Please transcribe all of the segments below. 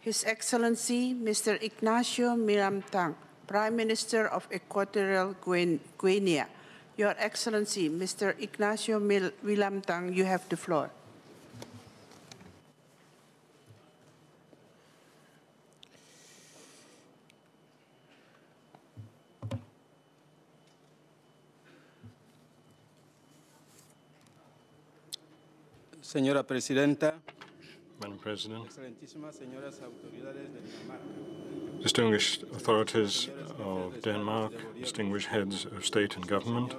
His Excellency Mr. Ignacio Miramtang, Prime Minister of Equatorial Guinea. Your Excellency, Mr. Ignacio Miramtang, you have the floor. Señora Presidenta, Madam President, distinguished authorities of Denmark, distinguished heads of state and government,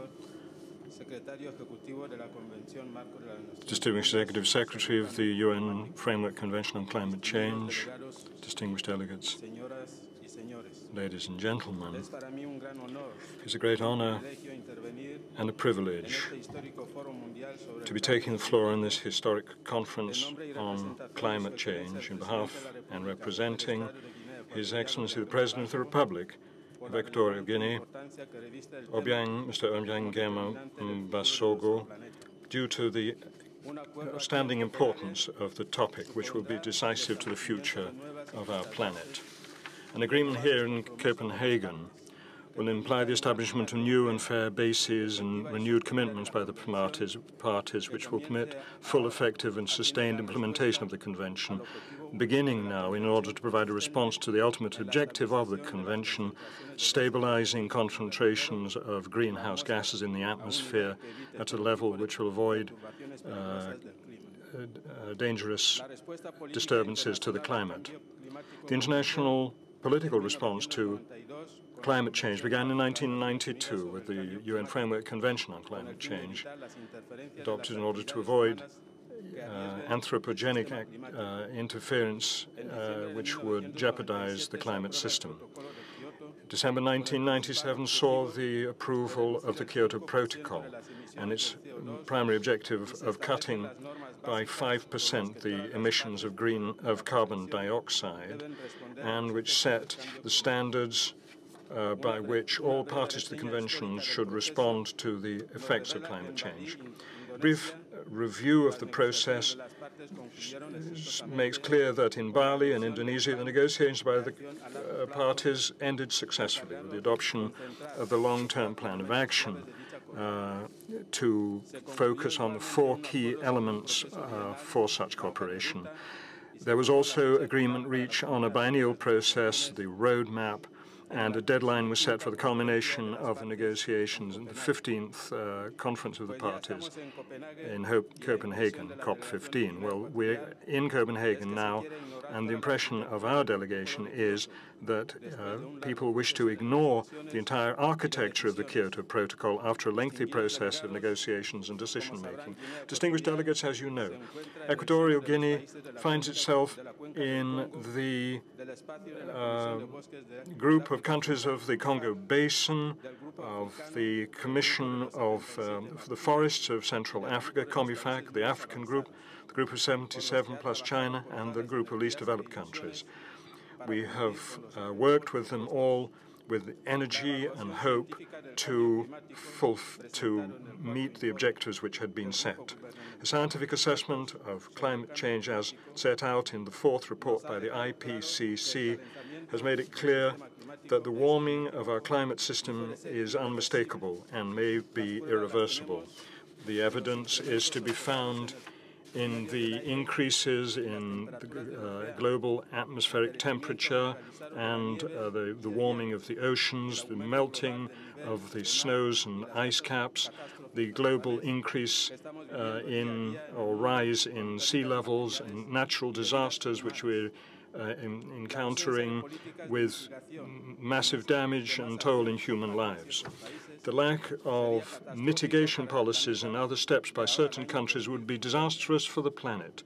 distinguished Executive Secretary of the UN Framework Convention on Climate Change, distinguished delegates, ladies and gentlemen, it's a great honor and a privilege to be taking the floor in this historic conference on climate change on behalf and representing His Excellency the President of the Republic of Equatorial Guinea, Mr. Obiang Nguema Mbasogo, due to the outstanding importance of the topic, which will be decisive to the future of our planet. An agreement here in Copenhagen will imply the establishment of new and fair bases and renewed commitments by the parties which will permit full, effective and sustained implementation of the Convention, beginning now in order to provide a response to the ultimate objective of the Convention, stabilizing concentrations of greenhouse gases in the atmosphere at a level which will avoid dangerous disturbances to the climate. The international political response to climate change began in 1992 with the UN Framework Convention on Climate Change, adopted in order to avoid anthropogenic interference which would jeopardize the climate system. December 1997 saw the approval of the Kyoto Protocol and its primary objective of cutting by 5% the emissions of carbon dioxide, and which set the standards by which all parties to the Convention should respond to the effects of climate change. A brief review of the process makes clear that in Bali and Indonesia, the negotiations by the parties ended successfully with the adoption of the long-term plan of action to focus on the 4 key elements for such cooperation. There was also agreement reached on a biennial process, the roadmap, and a deadline was set for the culmination of the negotiations in the 15th Conference of the Parties in Copenhagen, COP15. Well, we're in Copenhagen now, and the impression of our delegation is that people wish to ignore the entire architecture of the Kyoto Protocol after a lengthy process of negotiations and decision-making. Distinguished delegates, as you know, Equatorial Guinea finds itself in the group of countries of the Congo Basin, of the Commission of the Forests of Central Africa, COMIFAC, the African group, the group of 77 plus China, and the group of least developed countries. We have worked with them all with energy and hope to meet the objectives which had been set. A scientific assessment of climate change, as set out in the 4th report by the IPCC, has made it clear that the warming of our climate system is unmistakable and may be irreversible. The evidence is to be found in the increases in the global atmospheric temperature and the warming of the oceans, the melting of the snows and ice caps, the global increase or rise in sea levels, and natural disasters which we're encountering with massive damage and toll in human lives. The lack of mitigation policies and other steps by certain countries would be disastrous for the planet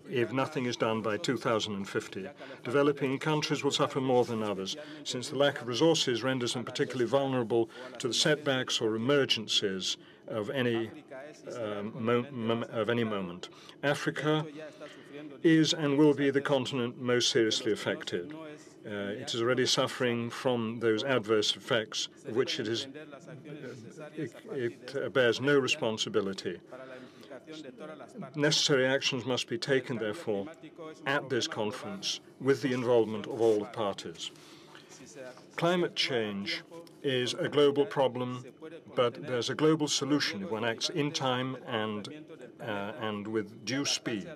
if nothing is done by 2050. Developing countries will suffer more than others, since the lack of resources renders them particularly vulnerable to the setbacks or emergencies of any moment. Africa is and will be the continent most seriously affected. It is already suffering from those adverse effects of which it bears no responsibility. necessary actions must be taken, therefore, at this conference with the involvement of all the parties. Climate change is a global problem, but there's a global solution if one acts in time and with due speed.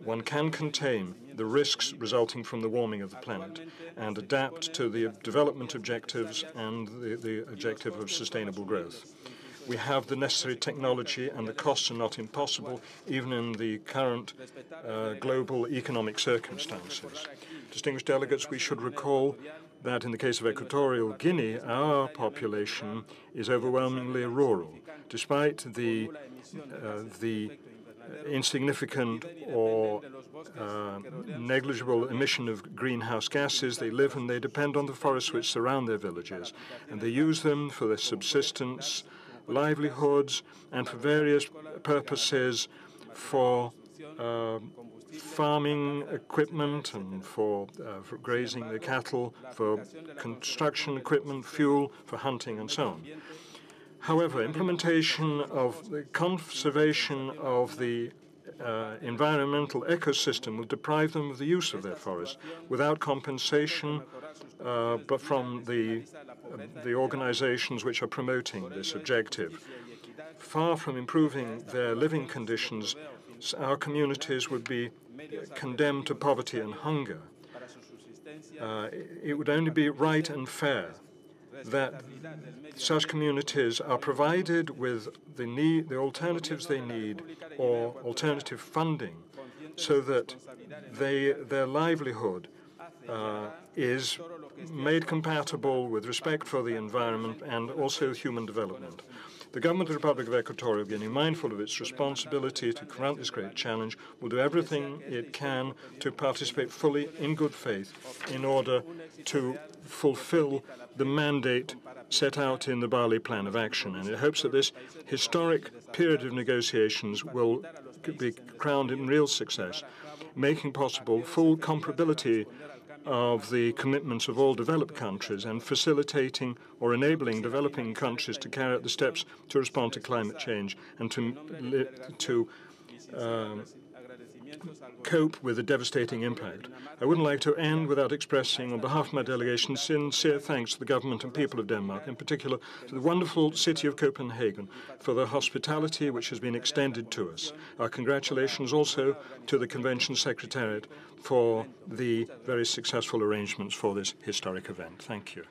One can contain the risks resulting from the warming of the planet and adapt to the development objectives and the objective of sustainable growth. We have the necessary technology, and the costs are not impossible, even in the current global economic circumstances. Distinguished delegates, we should recall that in the case of Equatorial Guinea, our population is overwhelmingly rural. Despite the insignificant or negligible emission of greenhouse gases, they live and they depend on the forests which surround their villages, and they use them for their subsistence, livelihoods, and for various purposes, for farming equipment and for grazing the cattle, for construction equipment, fuel, for hunting, and so on. However, implementation of the conservation of the environmental ecosystem will deprive them of the use of their forests without compensation, but from the organizations which are promoting this objective. Far from improving their living conditions, our communities would be condemned to poverty and hunger. It would only be right and fair that such communities are provided with the alternatives they need or alternative funding so that their livelihood is made compatible with respect for the environment and also human development. The government of the Republic of Equatorial Guinea, mindful of its responsibility to confront this great challenge, will do everything it can to participate fully in good faith in order to fulfill the mandate set out in the Bali Plan of Action. And it hopes that this historic period of negotiations will be crowned in real success, making possible full comparability of the commitments of all developed countries and facilitating or enabling developing countries to carry out the steps to respond to climate change and to cope with the devastating impact. I wouldn't like to end without expressing, on behalf of my delegation, sincere thanks to the government and people of Denmark, in particular to the wonderful city of Copenhagen for the hospitality which has been extended to us. Our congratulations also to the Convention Secretariat for the very successful arrangements for this historic event. Thank you.